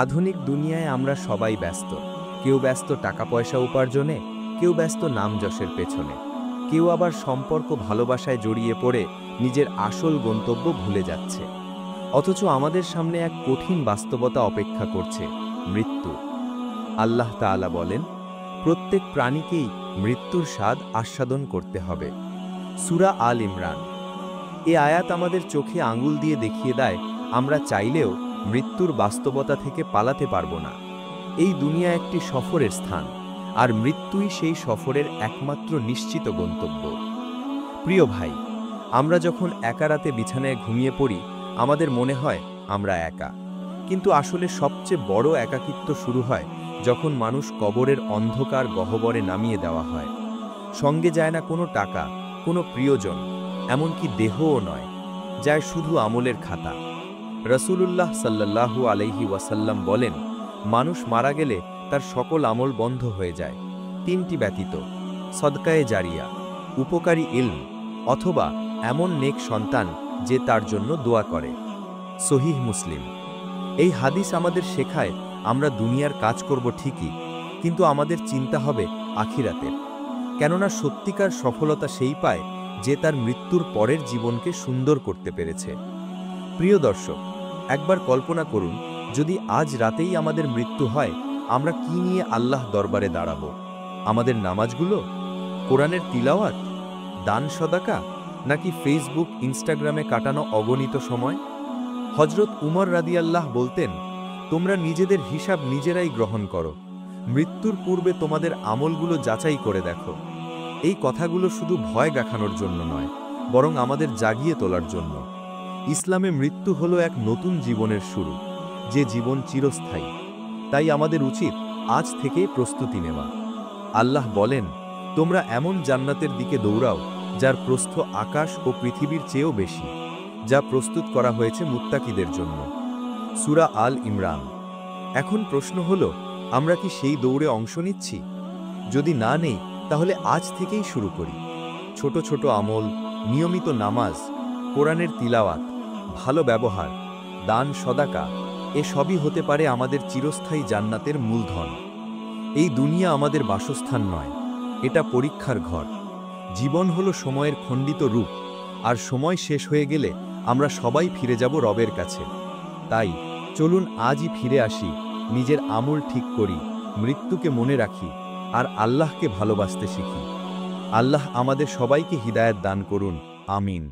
আধুনিক দুনিয়ায় আমরা সবাই ব্যস্ত। কেউ ব্যস্ত টাকা পয়সা উপার্জনে, কেউ ব্যস্ত নাম যশের পেছনে, কেউ আবার সম্পর্ক ভালোবাসায় জড়িয়ে পড়ে নিজের আসল গন্তব্য ভুলে যাচ্ছে। অথচ আমাদের সামনে এক কঠিন বাস্তবতা অপেক্ষা করছে, মৃত্যু। আল্লাহ তাআলা বলেন, প্রত্যেক প্রাণীকেই মৃত্যুর স্বাদ আস্বাদন করতে হবে। সূরা আল ইমরান। এ আয়াত আমাদের চোখে আঙুল দিয়ে দেখিয়ে দেয়, আমরা চাইলেও মৃত্যুর বাস্তবতা থেকে পালাতে পারব না। এই দুনিয়া একটি সফরের স্থান, আর মৃত্যুই সেই সফরের একমাত্র নিশ্চিত গন্তব্য। প্রিয় ভাই, আমরা যখন একা রাতে বিছানায় ঘুমিয়ে পড়ি, আমাদের মনে হয় আমরা একা। কিন্তু আসলে সবচেয়ে বড় একাকিত্ব শুরু হয় যখন মানুষ কবরের অন্ধকার গহ্বরে নামিয়ে দেওয়া হয়। সঙ্গে যায় না কোনো টাকা, কোনো প্রিয়জন, এমনকি দেহও নয়, যায় শুধু আমলের খাতা। রাসূলুল্লাহ সাল্লাল্লাহু আলাইহি ওয়াসাল্লাম বলেন, মানুষ মারা গেলে তার সকল আমল বন্ধ হয়ে যায়, তিনটি ব্যতীত: সদকায়ে জারিয়া, উপকারী ইলম, অথবা এমন নেক সন্তান যে তার জন্য দোয়া করে। সহিহ মুসলিম। এই হাদিস আমাদের শেখায়, আমরা দুনিয়ার কাজ করব ঠিকই, কিন্তু আমাদের চিন্তা হবে আখিরাতের। কেননা সত্যিকার সফলতা সেই পায় যে তার মৃত্যুর পরের জীবনকে সুন্দর করতে পেরেছে। প্রিয় দর্শক, একবার কল্পনা করুন, যদি আজ রাতেই আমাদের মৃত্যু হয়, আমরা কি নিয়ে আল্লাহ দরবারে দাঁড়াব? আমাদের নামাজগুলো, কোরআনের তিলাওয়াত, দান সদাকা, নাকি ফেসবুক ইনস্টাগ্রামে কাটানো অগণিত সময়? হযরত উমর রাদিয়াল্লাহ বলতেন, তোমরা নিজেদের হিসাব নিজেরাই গ্রহণ করো, মৃত্যুর পূর্বে তোমাদের আমলগুলো যাচাই করে দেখো। এই কথাগুলো শুধু ভয় দেখানোর জন্য নয়, বরং আমাদের জাগিয়ে তোলার জন্য। ইসলামে মৃত্যু হলো এক নতুন জীবনের শুরু, যে জীবন চিরস্থায়ী। তাই আমাদের উচিত আজ থেকেই প্রস্তুতি নেওয়া। আল্লাহ বলেন, তোমরা এমন জান্নাতের দিকে দৌড়াও যার প্রস্থ আকাশ ও পৃথিবীর চেয়েও বেশি, যা প্রস্তুত করা হয়েছে মুত্তাকিদের জন্য। সূরা আল ইমরান। এখন প্রশ্ন হলো, আমরা কি সেই দৌড়ে অংশ নিচ্ছি? যদি না নেই, তাহলে আজ থেকেই শুরু করি। ছোট ছোট আমল, নিয়মিত নামাজ, কোরআনের তিলাওয়াত, ভালো ব্যবহার, দান সদাকা, এসবই হতে পারে আমাদের চিরস্থায়ী জান্নাতের মূলধন। এই দুনিয়া আমাদের বাসস্থান নয়, এটা পরীক্ষার ঘর। জীবন হলো সময়ের খণ্ডিত রূপ, আর সময় শেষ হয়ে গেলে আমরা সবাই ফিরে যাব রবের কাছে। তাই চলুন আজই ফিরে আসি, নিজের আমল ঠিক করি, মৃত্যুকে মনে রাখি, আর আল্লাহকে ভালোবাসতে শিখি। আল্লাহ আমাদের সবাইকে হিদায়াত দান করুন। আমিন।